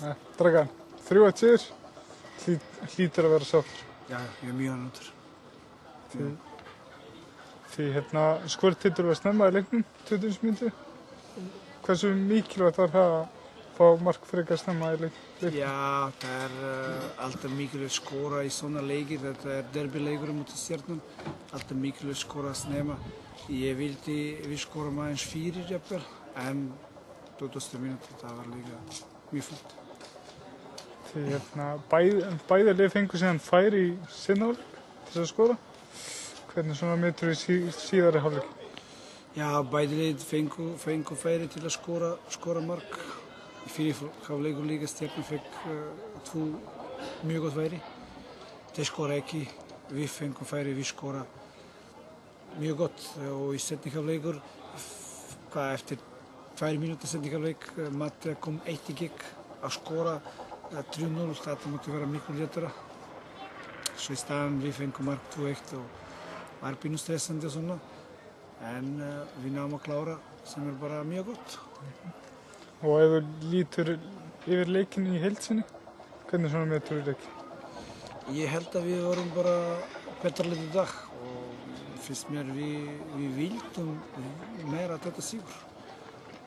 Dragan, 3-1 sigur, hlýtur að vera sáttur. Já, ég er mjög ánægður. Því skvörtittur var snemma í leiknum, 20 mínútu. Hversu mikilvægt var það að fá mark frekar snemma í leiknum? Já, það er alltaf mikilvægt skora í svona leikir. Þetta er derbyleikur mútið Stjörnum. Alltaf mikilvægt skora snemma. Ég vildi við skorum aðeins 4 jafnvel, en 20 mínútur, það var líka mjög fínt. Því bæði lið fengu síðan færi í seinni hálfleik til að skora. Hvernig svona metur við síðari hálfleik? Já, bæði lið fengu færi til að skora mark. Í fyrir hálfleikum líka Stjörnum fekk 2 mjög gott færi. Þeir skora ekki, við fengum færi, við skora mjög gott. Og í seinni hálfleikur, eftir 2 mínútur seinni hálfleik, Matti kom 1 í gigg að skora 3-0, þetta mátti vera miklu léttara. Svo í staðan við fengum mark 2-1 og var pínu stressandi og svona. En við náum að klára sem er bara mjög gott. Og ef þú lítur yfir leikinn í heild sinni, hvernig svona metur við leikinn? Ég held að við vorum bara betra lið í dag og finnst mér við vildum meira þetta sigur.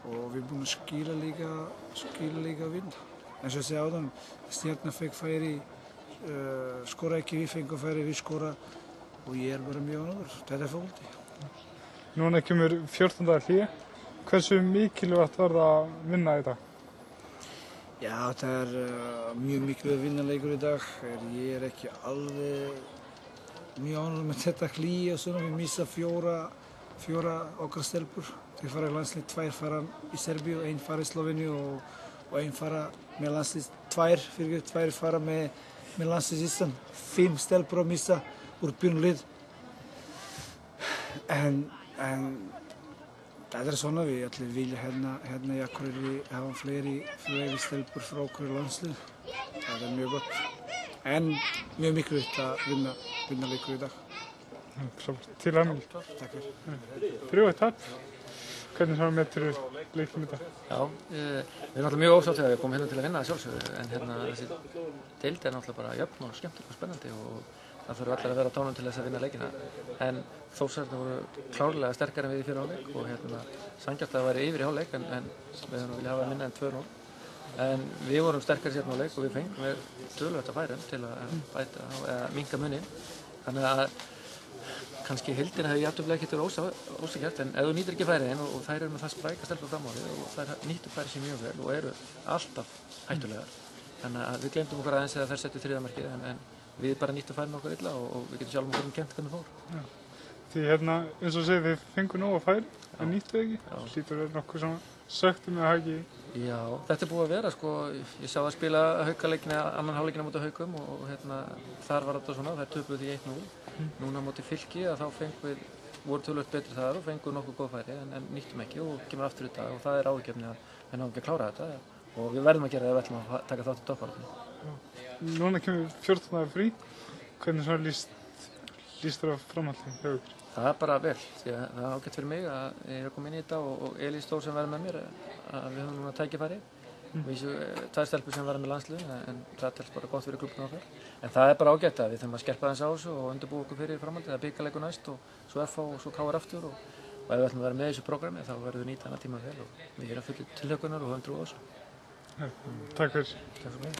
Og við erum búin að skila líka að vinna. Eins og ég segi áðan, Stjörnum fekk færi, skora ekki, við fengum færi, við skora og ég er bara mjög ánægður. Þetta er fótbolti. Núna kemur 14. hlé. Hversu mikilvægt var það að vinna í dag? Já, það er mjög mikilvægt vinnaleikur í dag. Ég er ekki alveg mjög ánægður með þetta hlé og svona. Við missa fjóra okkar stelpur. Þeir fara í landslið, 2 fara í Serbíu, 1 fara í Sloveníu og 1 fara með landslið, 2 fara með landslið Ísland. 5 stelpur að missa úr byrjunarlið. En það er svona, við allir vilja hérna í Akureyri hafa fleiri stelpur frá hverju landslið. Það er mjög gott. En mjög mikilvægt að vinna leikur í dag. Til hamingju. Takk fyrir. 3-1 tap. Hvernig svona metur við leikinn í dag? Já, við erum náttúrulega mjög ósáttið að við komum hérna til að vinna það sjálfsögðu, en þessi deild er náttúrulega bara jöfn og skemmtileg og spennandi og það þurfa allir að vera á tánum til þess að vinna leikina. En Þórsararnir voru klárlega sterkari en við í fyrra hálfleik og sanngjarnt að það væri yfir í hálfleik en við höfum viljað hafa minna en 2-0. En við vorum sterkari sérna hálfleik og við fengum með töluvert að færum til að bæta eða minnka muninn. Þannig að kannski heildina hefði jafnvel ekki verið ósækjart, en ef þú nýtir ekki færiðin og þær eru með það spræka stelpur fram á því og þær nýttu færi sér mjög vel og eru alltaf hættulegar. Þannig að við glemdum okkur aðeins þegar þær settu 3. markið, en við bara nýttum færin okkur illa og við getum sjálfum okkur kennt hvernig fór. Já. Því eins og segið, þið fengu nóg að færi, en nýttu ekki. Hlýtur verið nokkuð svona söktum með haki. Já, þetta er búið að vera sko, ég sá það spila Haukaleikina, annan hálfleikina móti Haukum og þar var þetta svona, þær töpuðu því 1-0. Núna móti Fylki að þá voru tölvöld betri þar og fengu nokkuð góð færi en nýttum ekki og kemur aftur í dag og það er áhyggjuefni að við náum ekki að klára þetta og við verðum að gera það ef við ætlum að taka þátt í toppbaráttunni. Núna kemur 14. frí. Hvernig svona líst þér á framhaldið hjá ykkur? Það er bara vel, því að það er ágætt fyrir mig að ég er að koma inn í þetta og Elís Þór sem verður með mér að við höfum núna tækifæri. Við 2 stelpur sem verða með landsliðinu en það telst bara gott fyrir klúbbinn okkar. En það er bara ágætt að við þurfum að skerpa aðeins á þessu og undirbúa okkur fyrir framhaldið. Það er bikarleikur næst og svo FH og svo KR aftur og ef við ætlum að vera með í þessu prógrami þá verðum við nýta þennan tíma vel og við erum fullir tilhlökkunar og höfum trú á þessu. Takk fyrir.